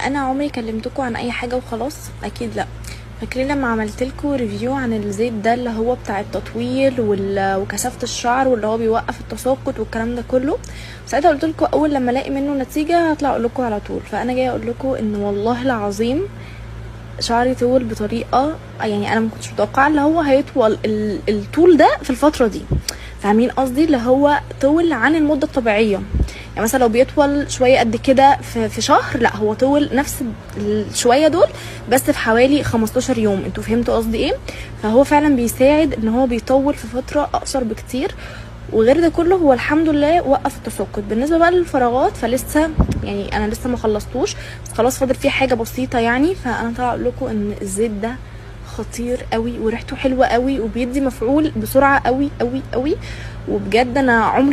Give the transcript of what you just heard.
انا عمري كلمتكم عن اي حاجه وخلاص؟ اكيد لا. فاكرين لما عملت لكم ريفيو عن الزيت ده اللي هو بتاع التطويل وكثافه الشعر واللي هو بيوقف التساقط والكلام ده كله؟ ساعتها قلت لكم اول لما الاقي منه نتيجه هطلع اقول لكم على طول. فانا جايه اقول لكم ان والله العظيم شعري طول بطريقه، يعني انا ما كنتش متوقعه اللي هو هيطول الطول ده في الفتره دي. فاهمين قصدي؟ اللي هو طول عن المده الطبيعيه. يعني مثلا لو بيطول شويه قد كده في شهر، لا هو طول نفس الشويه دول بس في حوالي 15 يوم. انتوا فهمتوا قصدي ايه؟ فهو فعلا بيساعد ان هو بيطول في فتره اقصر بكتير. وغير ده كله هو الحمد لله وقف التساقط. بالنسبه بقى للفراغات فلسه، يعني انا لسه ما خلصتوش، بس خلاص فاضل فيه حاجه بسيطه يعني. فانا طالعه اقول لكم ان الزيت ده خطير قوي وريحته حلوه قوي وبيدي مفعول بسرعه قوي قوي قوي. وبجد انا عمري